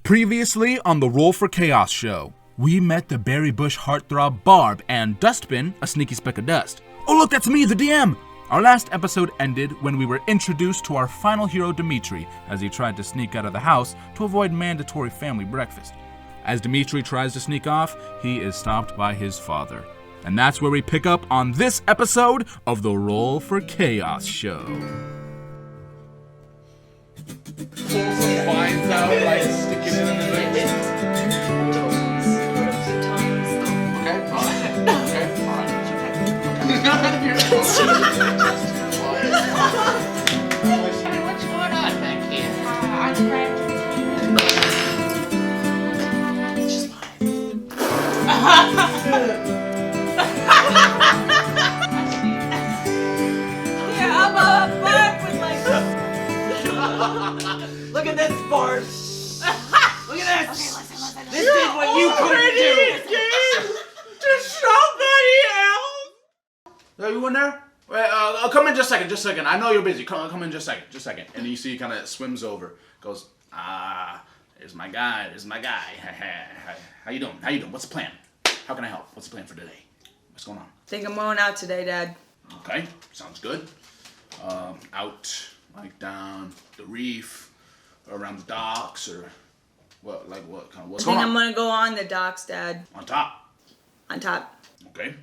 Previously on the Roll for Chaos show, we met the berry bush heartthrob Barb and Dustbin, a sneaky speck of dust. Oh look, that's me, the DM! Our last episode ended when we were introduced to our final hero Dimitri as he tried to sneak out of the house to avoid mandatory family breakfast. As Dimitri tries to sneak off, he is stopped by his father. And that's where we pick up on this episode of the Roll for Chaos show. Finds out, like, sticking it in the face. Okay, alright. What's going on back here? I'm just Yeah, I'm back with like. Look at this, Barb. Look at this. Listen. This is what you couldn't do. To somebody else. Are you in there? Wait, come in just a second. I know you're busy. Come in just a second. And you see he kind of swims over. Goes, there's my guy. How you doing? What's the plan? How can I help? What's the plan for today? What's going on? Think I'm going out today, Dad. Okay, sounds good. Out, like down the reef, or around the docks, or what's going on? I think I'm gonna go on the docks, Dad. On top. On top. Okay.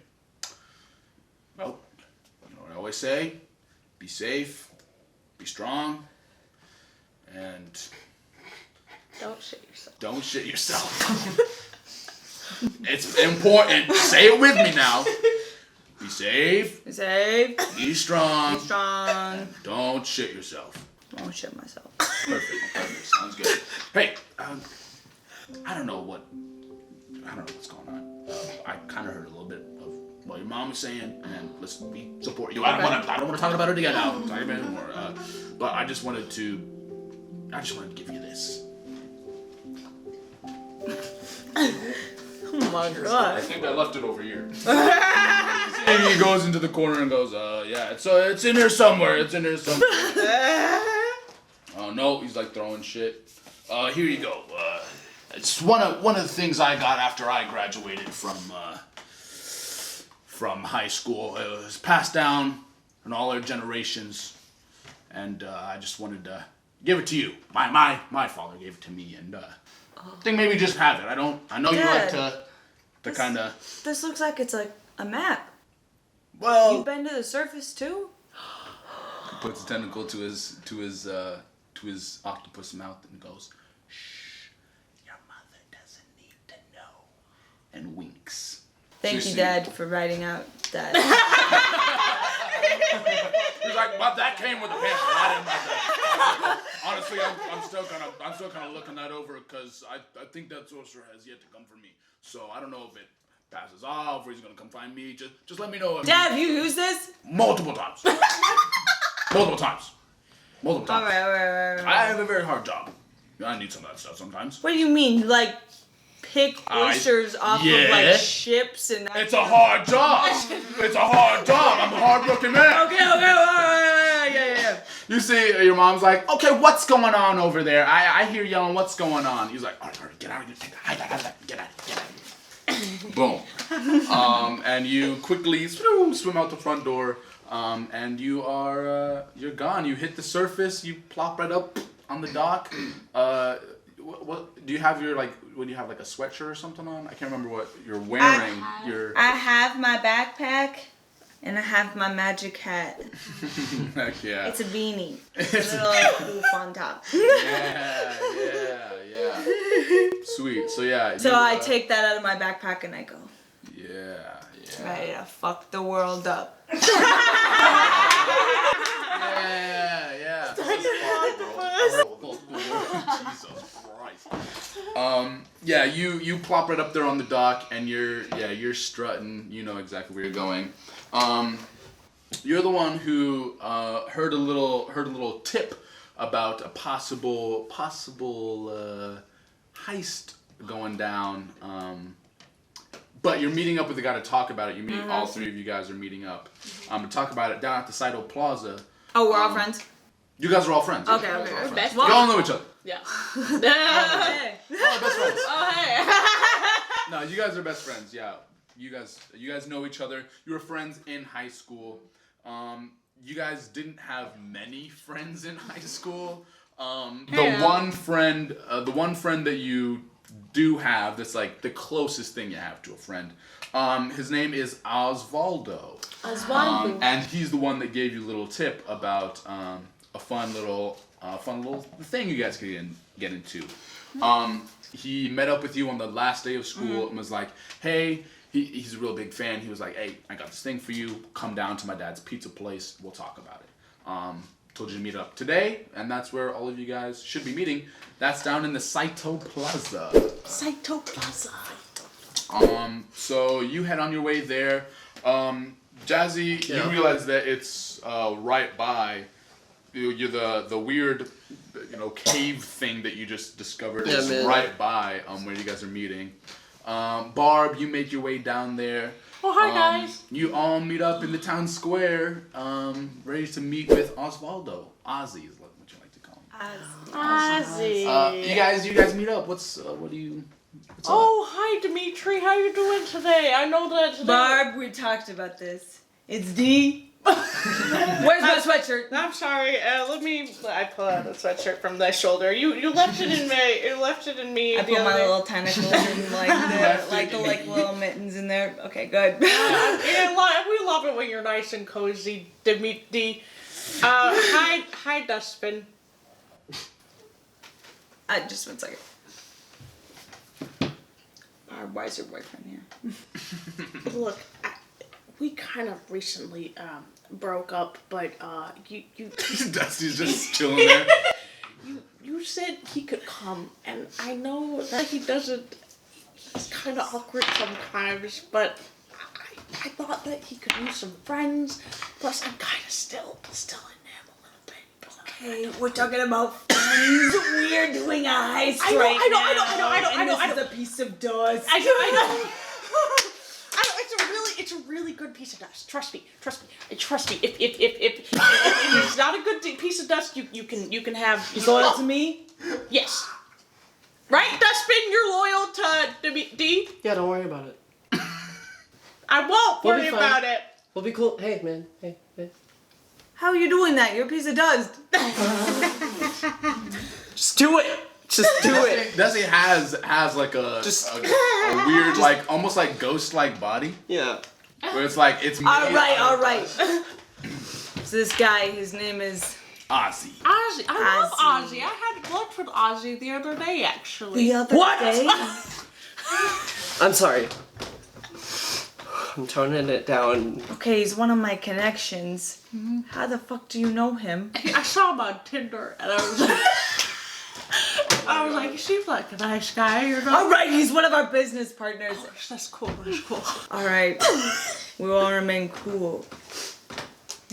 Well, you know what I always say? Be safe, be strong, and Don't shit yourself. don't shit yourself. It's important. Say it with me now. Be safe. Be safe. Be strong. Be strong. Don't shit yourself. Won't shit myself. Perfect. Sounds good. Hey, I don't know what's going on. I kind of heard a little bit of what your mom was saying, and let's support you. I don't want to talk about it again now. Talk about it more. But I just wanted to give you this. Oh my I god. think I left it over here. And he goes into the corner and goes, yeah, it's in here somewhere. Oh no, he's like throwing shit. Here you go. It's one of the things I got after I graduated from high school. It was passed down in all our generations, and I just wanted to give it to you. My father gave it to me, and I think maybe just have it. I know you like to kind of. This looks like it's like a map. Well, You've been to the surface too? he puts a tentacle to his octopus mouth and goes, "Shh, your mother doesn't need to know," and winks. Thank you, Dad, for writing out that. He's like, "But that came with a pencil. I didn't write that." Honestly, I'm still kind of looking that over because I think that sorcerer has yet to come for me. So I don't know if it passes off or he's gonna come find me. Just let me know. Dad, have you used this? Multiple times. Multiple times. All right. I have a very hard job. I need some of that stuff sometimes. What do you mean? Like, pick oysters off of like ships and that? It's a hard job. I'm a hard-working man. Okay, yeah. You see, your mom's like, okay, what's going on over there? I hear yelling, what's going on? He's like, all right, get out of here. Get out of here. Boom. And you quickly swim out the front door, and you're gone. You hit the surface, you plop right up on the dock. What do you have your would you have like a sweatshirt or something on? I can't remember what you're wearing. I have my backpack and I have my magic hat. Heck yeah. It's a beanie. It's a little hoof on top. Yeah. Sweet. So yeah. So I take that out of my backpack and I go. Yeah. Ready to fuck the world up. Yeah. Jesus Christ. Yeah, you plop right up there on the dock and you're strutting. You know exactly where you're going. You're the one who heard a little tip about a possible heist going down. But you're meeting up with the guy to talk about it. All three of you guys are meeting up to talk about it down at the Saito Plaza. Oh, we're all friends? You guys are all friends. Okay. We're Best you all know each other. Yeah. Okay. you guys are best friends. Yeah, you guys know each other. You were friends in high school. You guys didn't have many friends in high school. The one friend that you do have, that's like the closest thing you have to a friend. His name is Osvaldo. Osvaldo. And he's the one that gave you a little tip about a fun little thing you guys could get into. He met up with you on the last day of school and was like, hey, he's a real big fan. He was like, hey, I got this thing for you. Come down to my dad's pizza place. We'll talk about it. Told you to meet up today, and that's where all of you guys should be meeting. That's down in the Saito Plaza. Saito Plaza. So you head on your way there. Jazzy, you realize that it's right by you're the weird, cave thing that you just discovered. It's right by where you guys are meeting. Barb, you make your way down there. Oh, hi guys. You all meet up in the town square, ready to meet with Osvaldo. Ozzy is what you like to call him. Ozzy. You guys meet up. What's up? Hi Dimitri, how you doing today? I know that today. Barb, we talked about this. It's D. Where's my sweatshirt? I'm sorry. I pull out the sweatshirt from thy shoulder. You left it in me. You left it in me. I put my little tentacles in like little mittens in there. Okay, good. We love it when you're nice and cozy, Dimitri. Hi, Dustbin. Just 1 second. Barb, why is your boyfriend here? Look, we kind of recently broke up, but you Dusty's just chilling there. you said he could come, and I know that he doesn't. He's kind of awkward sometimes, but I thought that he could use some friends. Plus, I'm kind of still in him a little bit. Okay, we're talking about friends. We're doing eyes I know, right I know, now. I know. This is a piece of dust. I know. It's a really good piece of dust. Trust me. If it's not a good piece of dust, you can have. He's loyal to me? Yes. Right, Dustbin? You're loyal to D? Yeah, don't worry about it. I won't We'll worry be fine. about it. We'll be cool. Hey, man. Hey. How are you doing that? You're a piece of dust. Just do it. Just do it. Dusty has like a weird, like almost like ghost-like body. Yeah. Where it's like it's. All right. So this guy, his name is Ozzy. Ozzy. I love Ozzy. I had lunch with Ozzy the other day, actually. the other day. I'm sorry. I'm toning it down. Okay, he's one of my connections. How the fuck do you know him? I saw him on Tinder, and I was like, he seems like a nice guy, you know? All right, he's one of our business partners. Oh, that's cool. All right, we will remain cool.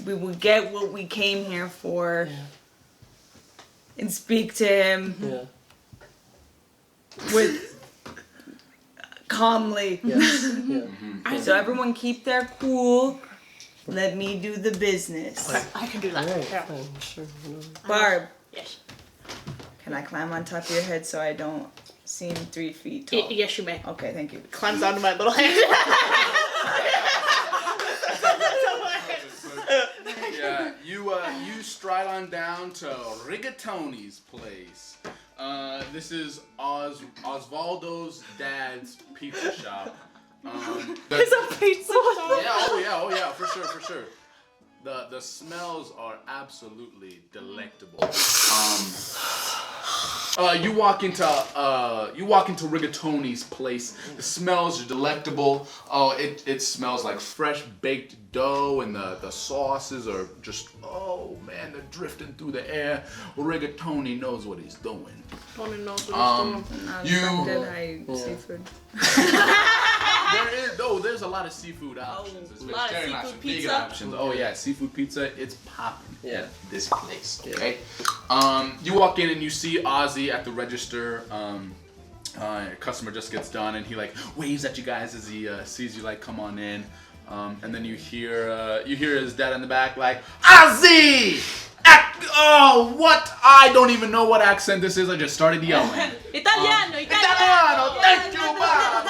We will get what we came here for and speak to him with calmly. Yes. So everyone keep their cool. Let me do the business. I can do that. All right, Yeah. fine, sure. Barb, Yes. can I climb on top of your head so I don't seem 3 feet tall? Yes, you may. Okay, thank you. Climbs onto my little hand. Yeah, you stride on down to Rigatoni's place. This is Osvaldo's dad's pizza shop. It's a pizza shop. Oh yeah, for sure. The smells are absolutely delectable. You walk into Rigatoni's place. The smells are delectable. Oh, it smells like fresh baked dough, and the sauces are just, oh man, they're drifting through the air. Rigatoni knows what he's doing. Tony knows what he's doing. Seafood. There's a lot of seafood options. There's a lot of vegetarian seafood options, vegan pizza. options. Oh yeah, seafood pizza, it's popping at this place. Yeah. Okay. You walk in and you see Ozzy at the register. Customer just gets done and he like waves at you guys as he sees you like come on in. And then you hear his dad in the back like, Ozzy! Oh, what? I don't even know what accent this is. I just started yelling. Italiano. Italiano! Thank you, Barb!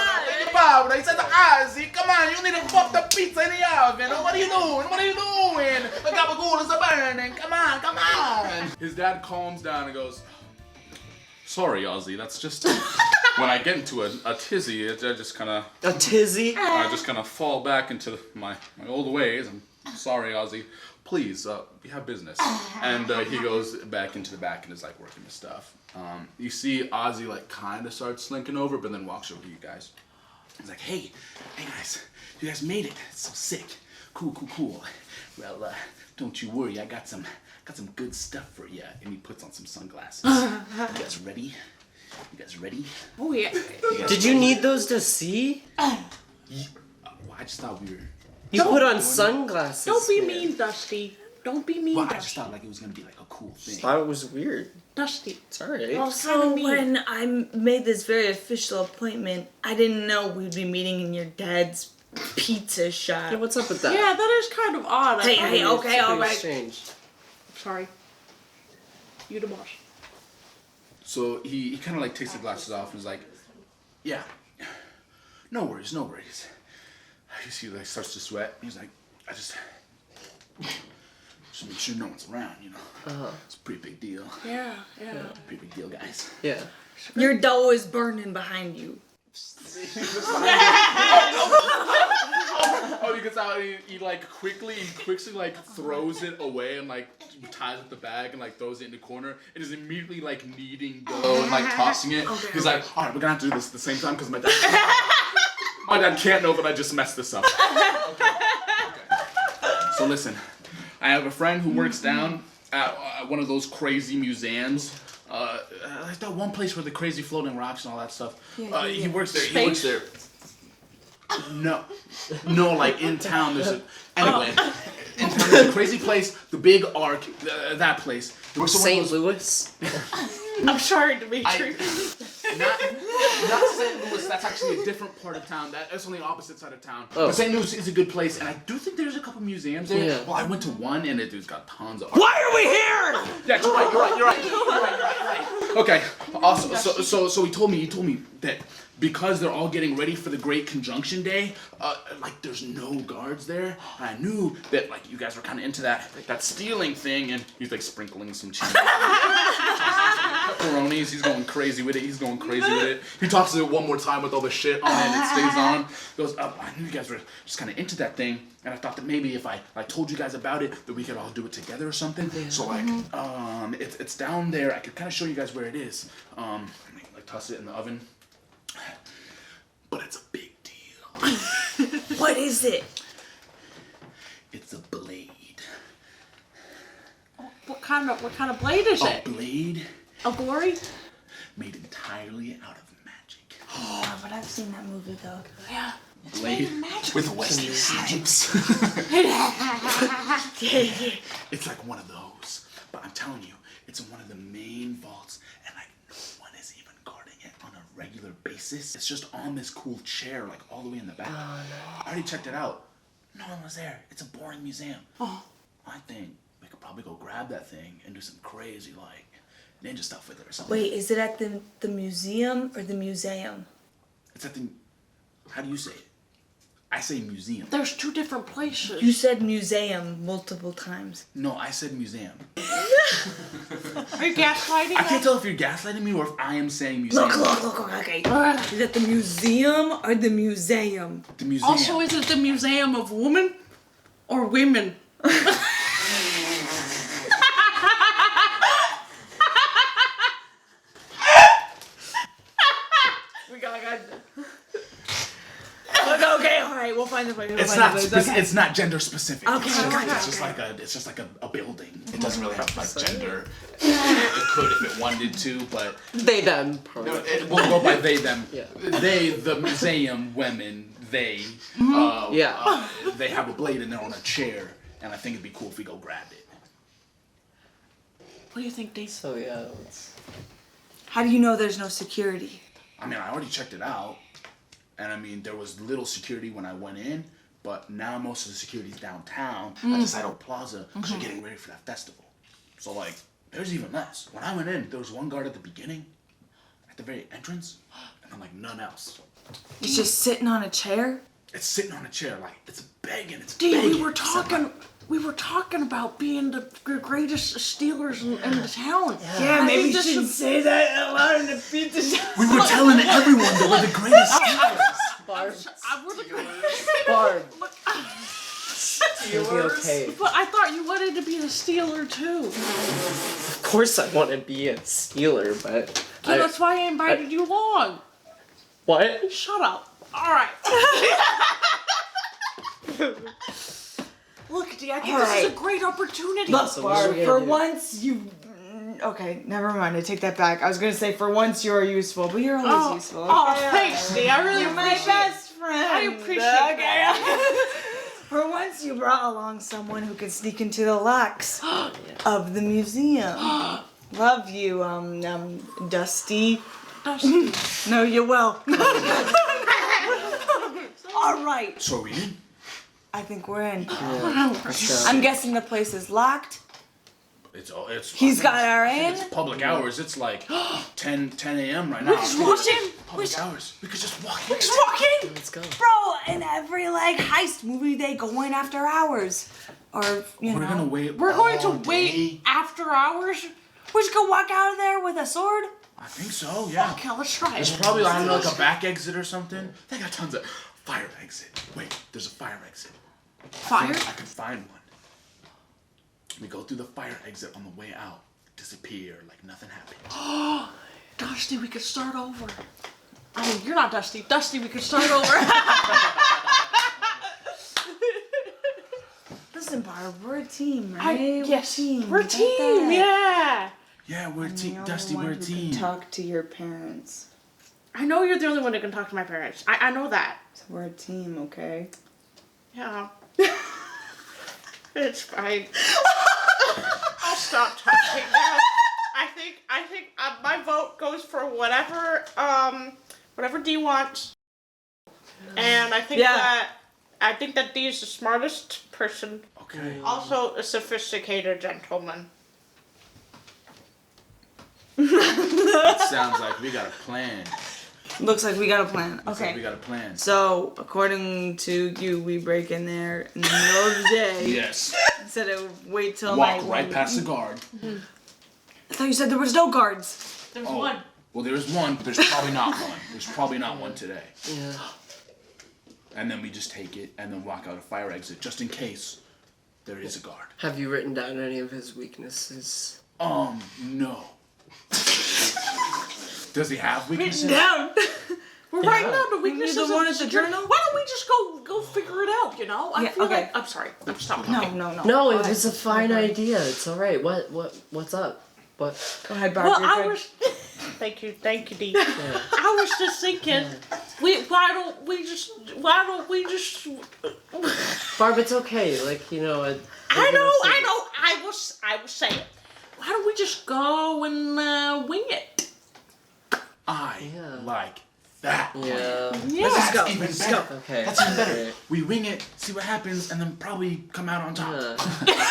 oven. What are you doing? What are you doing? The gabagool is burning. Come on, come on. His dad calms down and goes, sorry, Ozzy, that's just... When I get into a tizzy, I just kind of... A tizzy? I just kind of fall back into my old ways. I'm sorry, Ozzy. Please, we have business. And he goes back into the back and is like working his stuff. You see Ozzy like kind of starts slinking over, but then walks over to you guys. He's like, hey guys, you guys made it. It's so sick. Cool. Well, don't you worry. I got some good stuff for you. And he puts on some sunglasses. You guys ready? Oh yeah. Did you need those to see? Well, I just thought we were... You put on sunglasses. Don't be man. mean, Dusty. Don't be mean, Well, Dusty. I just thought like it was gonna be like a cool thing. Thought it was weird. Dusty. It's alright. Also, mean. when I made this very official appointment, I didn't know we'd be meeting in your dad's pizza shop. Yeah, what's up with that? Yeah, that is kind of odd. Hey, I thought- okay, It's all pretty right. strange. Sorry. You the boss. So he kind of like takes the glasses off and is like, yeah, no worries. You see, like starts to sweat. He's like, I just make sure no one's around, you know. It's a pretty big deal. Yeah. Pretty big deal, guys. Yeah. Your dough is burning behind you. Oh, he gets out and he quickly like throws it away and like ties up the bag and like throws it in the corner and is immediately like kneading dough and like tossing it. He's like, all right, we're gonna have to do this at the same time because my dad can't know that I just messed this up. Okay. So listen, I have a friend who works down at one of those crazy mew-ZAMs. Like that one place where the crazy floating rocks and all that stuff. He works there. He works there. No, like in town there's a... Anyway, in town there's a crazy place, the big arc, that place. There was St. Louis? I'm sorry, Dimitri. Not St. Louis, that's actually a different part of town. That's on the opposite side of town. Oh. But St. Louis is a good place, and I do think there's a couple museums there. Yeah. Well, I went to one, and it's got tons of art. Why are we here? Yeah, you're right. Okay, awesome. So he told me that because they're all getting ready for the Great Conjunction Day, like there's no guards there. And I knew that like you guys were kind of into that stealing thing, and he's like sprinkling some cheese. Pepperonis, he's going crazy with it. He talks to it one more time with all the shit on it, and it stays on. He goes, I knew you guys were just kind of into that thing, and I thought that maybe if I told you guys about it, that we could all do it together or something. So like, it's down there. I could kind of show you guys where it is. Like toss it in the oven. But it's a big deal. What is it? It's a blade. What kind of blade is A it? blade A glory? made entirely out of magic. Oh, but I've seen that movie though. Yeah. Blade with Wesley Snipes. It's like one of those. But I'm telling you, it's in one of the main vaults, and like no one is even guarding it on a regular basis. It's just on this cool chair, like all the way in the back. Oh, no. I already checked it out. No one was there. It's a boring museum. Oh. I think we could probably go grab that thing and do some crazy like ninja stuff with it or something. Wait, is it at the museum or the museum? It's at the... How do you say it? I say museum. There's two different places. You said museum multiple times. No, I said museum. Are you gaslighting I can't us? tell if you're gaslighting me or if I am saying museum. Look, okay. Is it the museum or the museum? The museum. Also, is it the Museum of Women or Women? We got Okay, all right, we'll find the place. It's not gender specific. Okay, It's just like a building. It doesn't really have like gender. It could if it wanted to, but They, them. Probably. it will go by they them. Yeah. They, the museum women, they they have a blade and they're on a chair, and I think it'd be cool if we go grab it. What do you think, Dave? So, yeah, let's... How do you know there's no security? I mean, I already checked it out, and I mean, there was little security when I went in, but now most of the security's downtown at the Sidle Plaza because they're getting ready for that festival. So, like, there's even less. When I went in, there was one guard at the beginning, at the very entrance, and then, like, none else. He's just sitting on a chair? It's sitting on a chair, like it's begging. It's Dude, begging. we were talking about being the greatest Steelers in the town. Yeah, I maybe think you this shouldn't should- say that out loud in the pizza shop. We were telling everyone that we're the greatest Steelers. Barb. We're the Barb. But, You'll be okay. but I thought you wanted to be a Steeler too. Of course I want to be a Steeler, but... So that's why I invited you along. What? Shut up. Alright. Look, D, I think this is a great opportunity. Look, So what are Barb, we gonna for do? once you... Okay, never mind. I take that back. I was gonna say for once you are useful, but you're always useful. Oh, okay? thanks, D. I really You're my appreciate it. best friend. I appreciate For once, you brought along someone who can sneak into the locks of the museum. Love you, Dusty. Dusty. No, you will. All right, So are we in? I think we're in. Let's go. I'm guessing the place is locked. It's. He's got our in. It's public hours. It's like 10 a.m. right now. just walk in. Public hours. We could just walk in. Just walk in. Let's go. Bro, in every heist movie, they go in after hours, or We're gonna wait. We're going to all wait day. after hours. We're just gonna walk out of there with a sword. I think so. Yeah. Okay, let's try There's it. probably like a back exit or something. They got tons of fire exit. Wait, there's a fire exit. Fire? I can find one. We go through the fire exit on the way out. Disappear like nothing happened. Dusty, we could start over. I mean, you're not Dusty. Dusty, we could start over. Listen, Barb, we're a team, right? yes, team. we're a We got team. that. Yeah. Yeah, we're a team. You're Dusty, the one we're a who can team. Talk to your parents. I know you're the only one who can talk to my parents. I know that. So we're a team, okay? Yeah. It's fine. I'll stop talking now. I think my vote goes for whatever D wants. And I think that D is the smartest person. Okay. Also a sophisticated gentleman. It sounds like we got a plan. Looks like we got a plan. Looks like Okay. we got a plan. So, according to you, we break in there in the middle of the day. Yes. Instead of wait till Walk night. right past the guard. I thought you said there was no guards. There's Oh. one. Well, there's one, but there's probably not one. There's probably not one today. Yeah. And then we just take it and then walk out a fire exit just in case there is a guard. Have you written down any of his weaknesses? No. Does he have weaknesses? Down. We're writing down the weaknesses the of one the at the security- journal? Why don't we just go figure it out, you know? I Yeah, feel okay. like I'm sorry. I'm stopping talking. No. No, Go it ahead. was a fine idea. It's all right. What's up? What? Go ahead, Barb. Well, you're I good. was. Thank you, D. I was just thinking, why don't we just? Barb, it's okay. Like I know. I was saying, why don't we just go and wing it? I Yeah. like that. Yeah. Yeah. That's go. even Let's better. Okay. That's even better. Okay. We wing it, see what happens, and then probably come out on top. Yeah.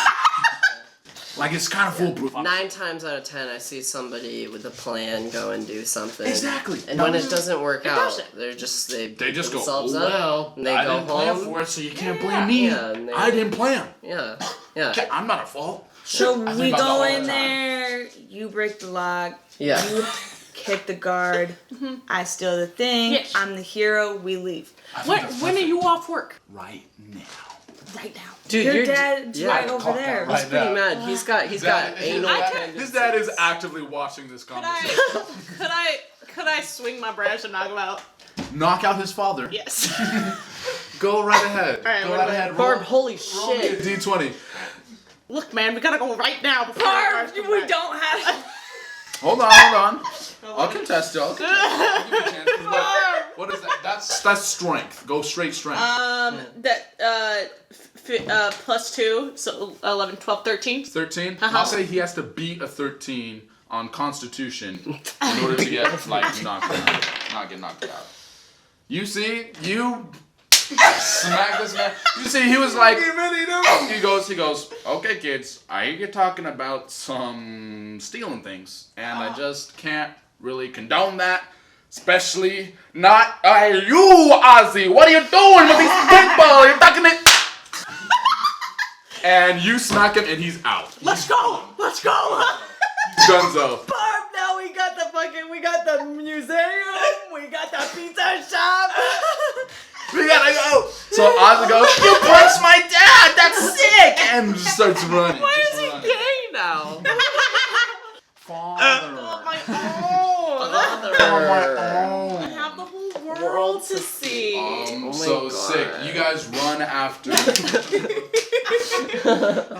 Like it's kind of foolproof. 9 times out of 10, I see somebody with a plan go and do something. Exactly. And when it doesn't work out, doesn't. they just They just go, themselves oh, up, well, and they I go didn't plan home. for it, so you can't blame me. Yeah, and they- I didn't plan. Yeah. Yeah. I'm not at fault. So I we think about that go all in the time. there, you break the lock, Yeah. you kick the guard, I steal the thing, Yes. I'm the hero, we leave. I think that's When are you off work? right now. Right now. Dude, Your you're dad's yeah. right over there. He's pretty mad. He's got anal tendencies. His dad is actively watching this conversation. Could I swing my branch and knock him out? Knock out his father. Yes. Go right ahead. Alright, Go what right do I- ahead. Barb, holy Roll me a shit. D20. Look, man, we gotta go right now. Before Barb, the guards come we back. don't have. Hold on. I'll contest it. I'll give you a chance. What is that? That's strength. Go straight strength. +2, so 11, 12, 13. 13? I'll say he has to beat a 13 on Constitution in order to get knocked out. Not get knocked out. You see, you smack this man. You see, he was like, he goes, okay, kids, I hear you talking about some stealing things, and I just can't really condone that. Especially not you, Ozzy. What are you doing with these people? You're talking it. And you smack him, and he's out. Let's go! Let's go! Gunzo. Barb, now we got the museum, we got the pizza shop. We gotta go. So Ozzy goes, you punched my dad. That's sick. And just starts running. Why is he gay now? Father. My own! Father. I have the whole world to see. Oh So my sick. God. You guys run after. I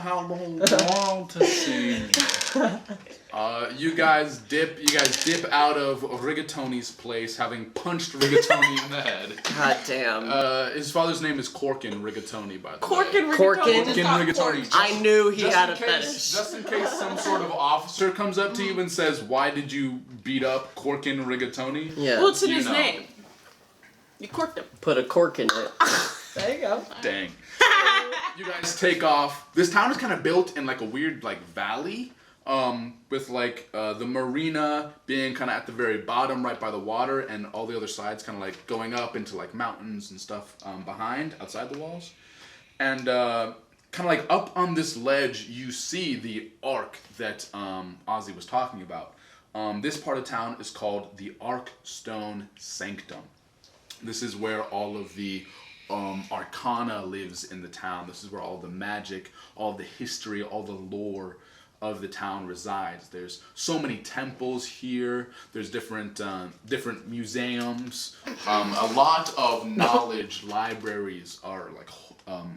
have the whole world to see. You guys dip out of Rigatoni's place, having punched Rigatoni in the head. God damn. His father's name is Corkin Rigatoni, by the way. Corkin Corkin? Rigatoni. I knew he Just had in a case- fetish. Just in case some sort of officer comes up to you and says, "Why did you beat up Corkin Rigatoni?" Yeah. What's in You his know. name? You corked him. Put a cork in it. There you go. Dang. You guys take off. This town is kind of built in like a weird like valley, with like the marina being kind of at the very bottom, right by the water, and all the other sides kind of like going up into like mountains and stuff behind, outside the walls. And kind of like up on this ledge, you see the ark that Ozzy was talking about. This part of town is called the Ark Stone Sanctum. This is where all of the arcana lives in the town. This is where all the magic, all the history, all the lore of the town resides. There's so many temples here. There's different museums. A lot of knowledge libraries are like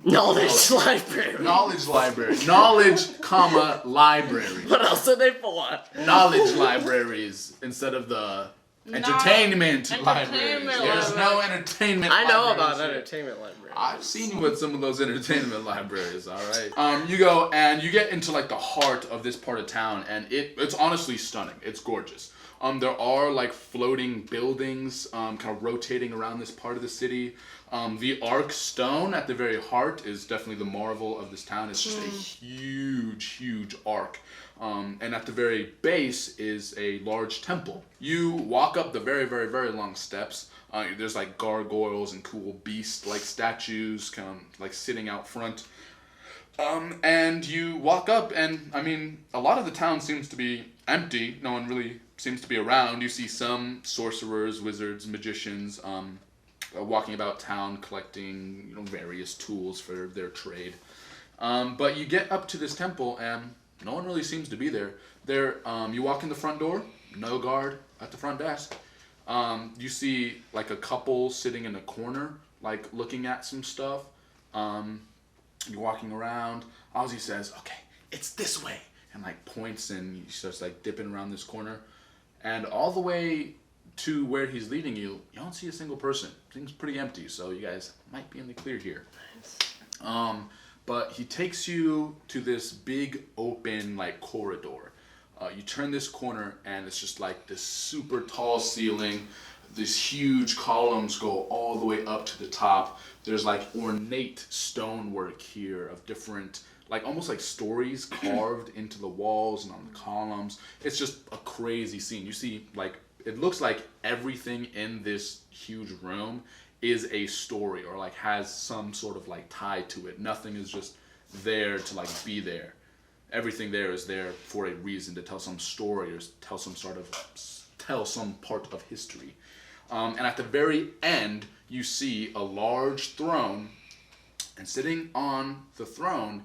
Knowledge library. knowledge library. Knowledge, comma, library. What else are they for? Knowledge libraries instead of the entertainment libraries. There's no entertainment I know libraries about here. entertainment library. I've seen you at some of those entertainment libraries, alright? You go and you get into like the heart of this part of town, and it's honestly stunning. It's gorgeous. There are like floating buildings kind of rotating around this part of the city. The Ark Stone at the very heart is definitely the marvel of this town. It's just a huge, huge ark. And at the very base is a large temple. You walk up the very, very, very long steps. There's like gargoyles and cool beast-like statues kind of like sitting out front. And you walk up, and I mean, a lot of the town seems to be empty. No one really seems to be around. You see some sorcerers, wizards, magicians walking about town collecting various tools for their trade. But you get up to this temple, and no one really seems to be there. You walk in the front door, no guard at the front desk. You see like a couple sitting in a corner, like looking at some stuff. You're walking around. Ozzy says, "Okay, it's this way," and like points, and he starts like dipping around this corner. And all the way to where he's leading you, you don't see a single person. Seems pretty empty, so you guys might be in the clear here. But he takes you to this big open like corridor. You turn this corner, and it's just like this super tall ceiling. These huge columns go all the way up to the top. There's like ornate stonework here of different, like almost like stories carved into the walls and on the columns. It's just a crazy scene. You see, like, it looks like everything in this huge room is a story or like has some sort of like tie to it. Nothing is just there to like be there. Everything there is there for a reason, to tell some story or tell some part of history. And at the very end, you see a large throne, and sitting on the throne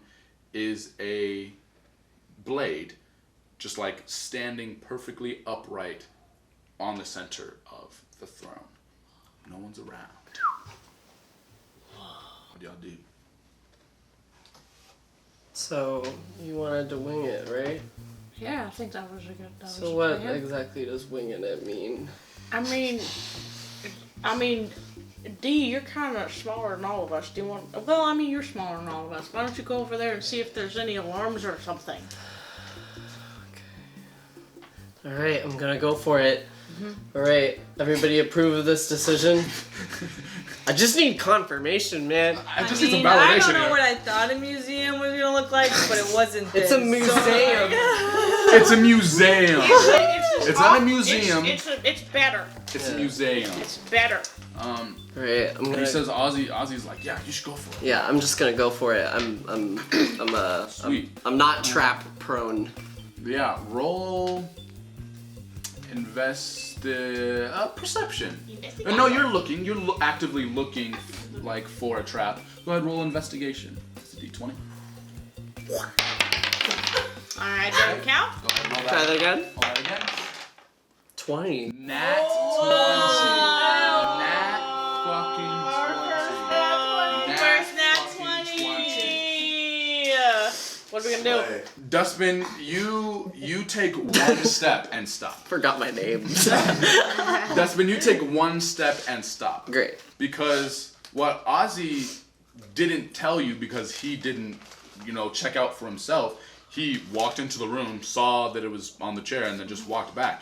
is a blade, just like standing perfectly upright on the center of the throne. No one's around. What do y'all do? So, you wanted to wing it, right? Yeah, I think that was a good. So what exactly does winging it mean? I mean, D, you're kind of smaller than all of us. Do you want? Well, I mean, you're smaller than all of us. Why don't you go over there and see if there's any alarms or something? Okay. Alright, I'm gonna go for it. Alright, everybody approve of this decision? I just need confirmation, man. I just need some I validation don't know here. what I thought a museum was gonna look like, but it wasn't this. It's a museum. It's a museum. It's It's not a museum. It's better. It's a museum. It's better. Alright, I'm gonna. He says Ozzy's like, yeah, you should go for it. Yeah, I'm just gonna go for it. Sweet. I'm not trap prone. Yeah, roll perception. No, you're looking. You're actively looking like for a trap. Go ahead, roll investigation. It's a d20. Alright, doesn't count. Go ahead, roll Try that again. Roll that again. 20. Nat 20. Nat fucking 20. First nat 20. What are we gonna do? Dustbin, you take one step and stop. Forgot my name. Dustbin, you take one step and stop. Great. Because what Ozzy didn't tell you, because he didn't, check out for himself, he walked into the room, saw that it was on the chair, and then just walked back.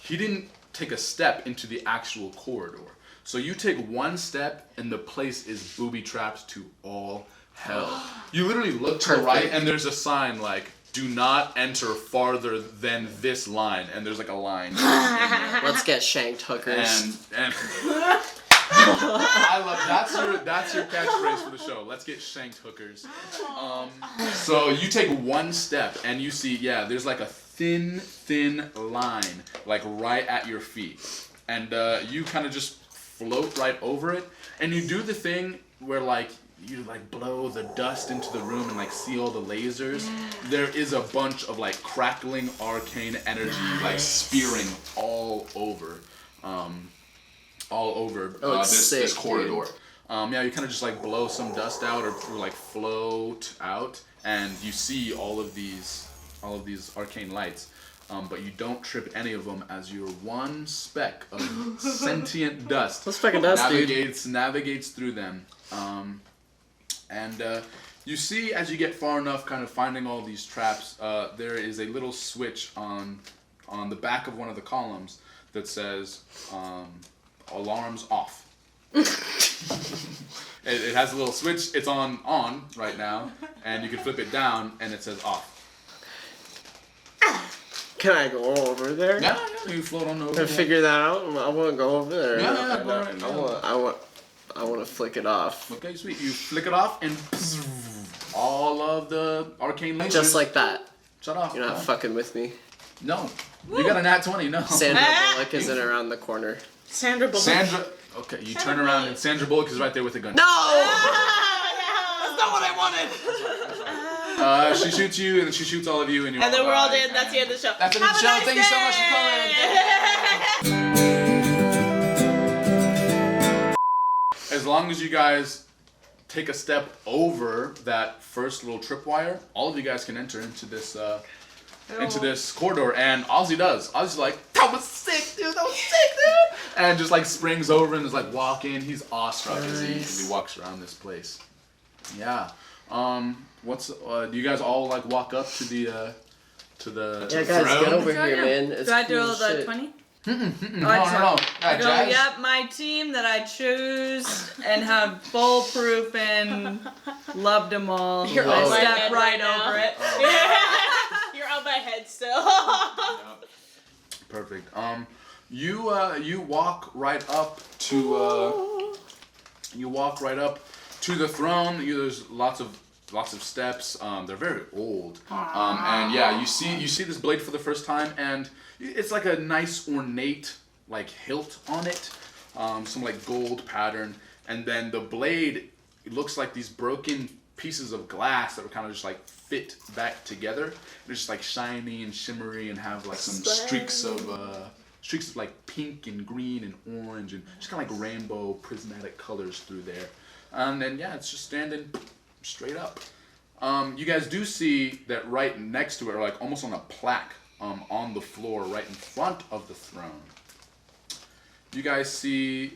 He didn't take a step into the actual corridor. So you take one step, and the place is booby-trapped to all hell. You literally look to the right, and there's a sign like, do not enter farther than this line. And there's like a line. Let's get shanked, hookers. And I love that's your catchphrase for the show. Let's get shanked, hookers. So you take one step, and you see, there's like a thin line, like right at your feet. And you kind of just float right over it. And you do the thing where like, you like blow the dust into the room and like see all the lasers. There is a bunch of like crackling arcane energy like spearing all over this corridor. You kind of just like blow some dust out or like float out, and you see all of these arcane lights. But you don't trip any of them as your one speck of sentient dust navigates through them. And you see, as you get far enough, kind of finding all these traps, there is a little switch on the back of one of the columns that says alarms off. It has a little switch. It's on right now, and you can flip it down, and it says off. Can I go over there? Yeah, you float on over. Can I figure that out? I want to go over there. I want to flick it off. Okay, sweet. You flick it off, and all of the arcane lasers. Just like that. Shut off. You're not fucking with me. No. You got a nat 20, no. Sandra Bullock isn't around the corner. Sandra Bullock. Okay, you turn around, and Sandra Bullock is right there with a gun. No! That's not what I wanted! She shoots you, and then she shoots all of you, and you're and then we're all dead, and that's the end of the show. That's the end of the show. Thank you so much for coming. As long as you guys take a step over that first little tripwire, all of you guys can enter into this corridor, and Ozzy does. Ozzy's like, that was sick, dude. And just like springs over and is like walking. He's awestruck as he walks around this place. Yeah. Do you guys all like walk up to the Yeah, guys, throne? get over here, man. It's Do I do cool all the shit. 20? No. I go, yep, my team that I choose and have foolproof and loved them all. You're I on my step head right now. over it. You're on my head still. Yep. Perfect. You walk right up to the throne. There's lots of steps. They're very old. And yeah, you see this blade for the first time, and it's like a nice ornate like hilt on it, some like gold pattern, and then the blade, it looks like these broken pieces of glass that were kind of just like fit back together. They're just like shiny and shimmery and have like some streaks of like pink and green and orange and just kind of like rainbow prismatic colors through there. And then yeah, it's just standing straight up. You guys do see that right next to it, or like almost on a plaque on the floor right in front of the throne, you guys see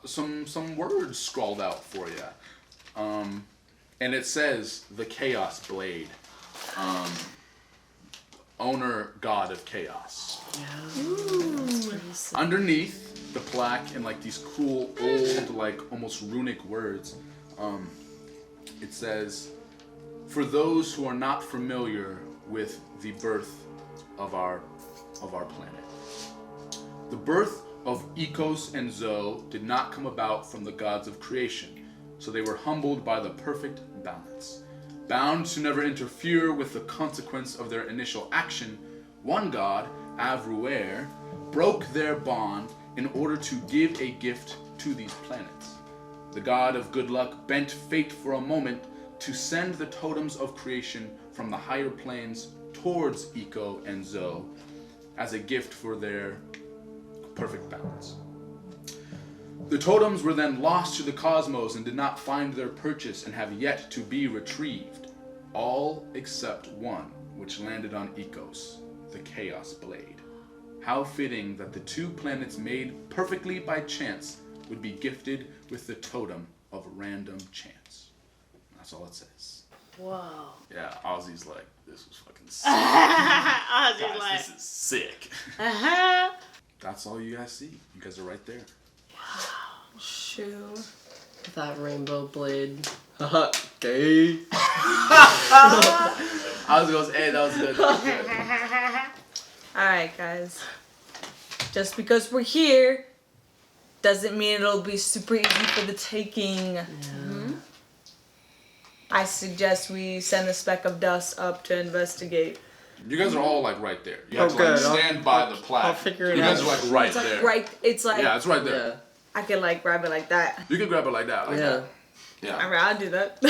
some words scrawled out for you. And it says, the Chaos Blade. Owner, God of Chaos. Ooh. Underneath the plaque, in like these cool old, like almost runic words, it says, for those who are not familiar with the birth of our of our planet. The birth of Ecos and Zoe did not come about from the gods of creation, so they were humbled by the perfect balance. Bound to never interfere with the consequence of their initial action, one god, Avruer, broke their bond in order to give a gift to these planets. The god of good luck bent fate for a moment to send the totems of creation from the higher planes towards Eco and Zoe as a gift for their perfect balance. The totems were then lost to the cosmos and did not find their purchase and have yet to be retrieved, all except one, which landed on Ecos, the Chaos Blade. How fitting that the two planets made perfectly by chance would be gifted with the totem of random chance. That's all it says. Whoa. Yeah, Ozzy's like, this was fucking sick. Ozzy's Guys, like, this is sick. That's all you guys see. You guys are right there. Shoo. That rainbow blade. Haha, gay. I was gonna say, hey, that was good. That was good. Alright, guys. Just because we're here doesn't mean it'll be super easy for the taking. Yeah. I suggest we send a speck of dust up to investigate. You guys are all like right there. You have to Okay, like stand by the plaque. I'll figure it You guys out. are like right It's like there. right. It's like Yeah, it's right there. Yeah. I can like grab it like that. You can grab it like that. Like Yeah. that. Yeah. Alright, I'll do that. I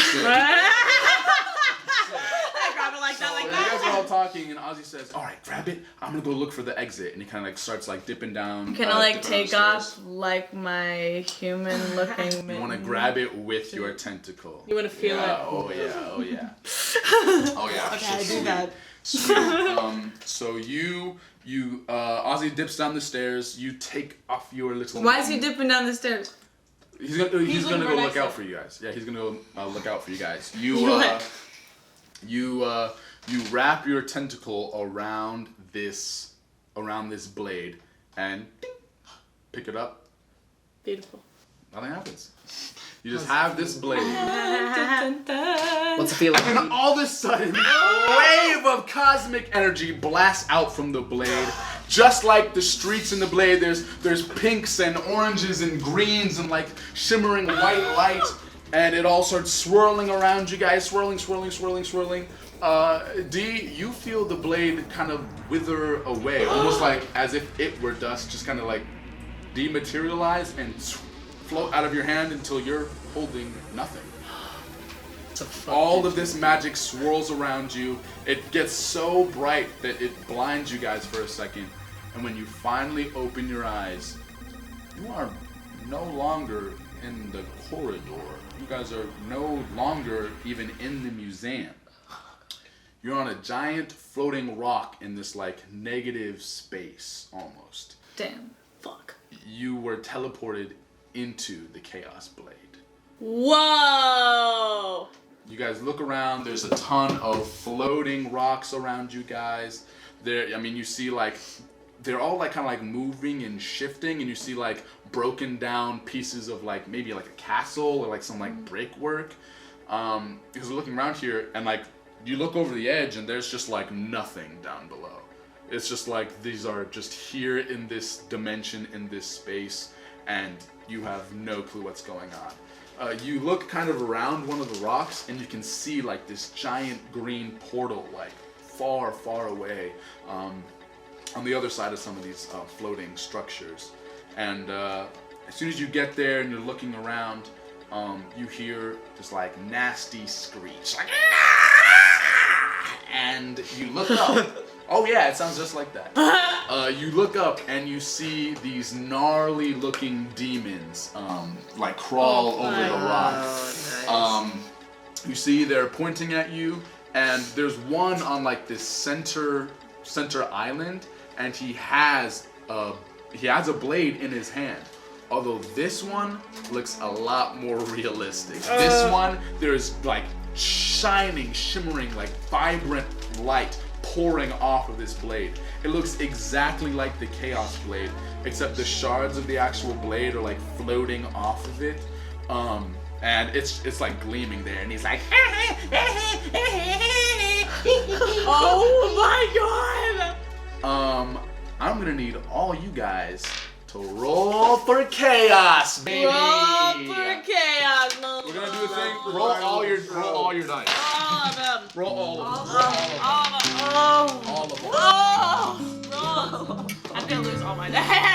grab it like that, like You that. guys are all talking, and Ozzy says, "All right, grab it. I'm gonna go look for the exit." And he kind of like starts like dipping down. Can I like dipping take down the off stairs. like my human-looking? You want to grab it with your tentacle. you want to feel Yeah, it? oh yeah, oh yeah. Oh yeah. Okay, I do Sweet. that. Sweet. So you Ozzy dips down the stairs. You take off your little. Why is he dipping down the stairs? He's gonna He's gonna looking go right look out next for to you guys. Yeah, he's gonna go look out for you guys. You wrap your tentacle around this blade and ding, pick it up. Beautiful. Nothing happens. You just have this blade. What's it feel like? And all of a sudden, a wave of cosmic energy blasts out from the blade. Just like the streaks in the blade, there's pinks and oranges and greens and like shimmering white light, and it all starts swirling around you guys, swirling. D, you feel the blade kind of wither away, almost like as if it were dust, just kind of like dematerialize and float out of your hand until you're holding nothing. All of this magic swirls around you. It gets so bright that it blinds you guys for a second. And when you finally open your eyes, you are no longer in the corridor. You guys are no longer even in the museum. You're on a giant floating rock in this like negative space almost. Damn. Fuck. You were teleported into the Chaos Blade. Whoa! You guys look around, there's a ton of floating rocks around you guys. You see like, they're all like kind of like moving and shifting, and you see like broken down pieces of like maybe like a castle or like some like brickwork. Because we're looking around here and like, you look over the edge and there's just like nothing down below. It's just like these are just here in this dimension, in this space, and you have no clue what's going on. You look kind of around one of the rocks and you can see like this giant green portal like far, far away on the other side of some of these floating structures. And as soon as you get there and you're looking around, you hear this like nasty screech. Like, and you look up. Oh yeah, it sounds just like that. You look up and you see these gnarly looking demons like crawl over the rock. Oh, nice. You see they're pointing at you, and there's one on like this center island, and he has a blade in his hand. Although this one looks a lot more realistic. This one, there's like shining, shimmering, like vibrant light pouring off of this blade. It looks exactly like the Chaos Blade, except the shards of the actual blade are like floating off of it. And it's like gleaming there, and he's like, Oh my god! I'm gonna need all you guys to roll for chaos, baby. Roll for chaos, We're gonna do a thing. Roll all your dice. all of them. Roll all of them. All of them. All of them. Oh, I'm gonna lose all my dice.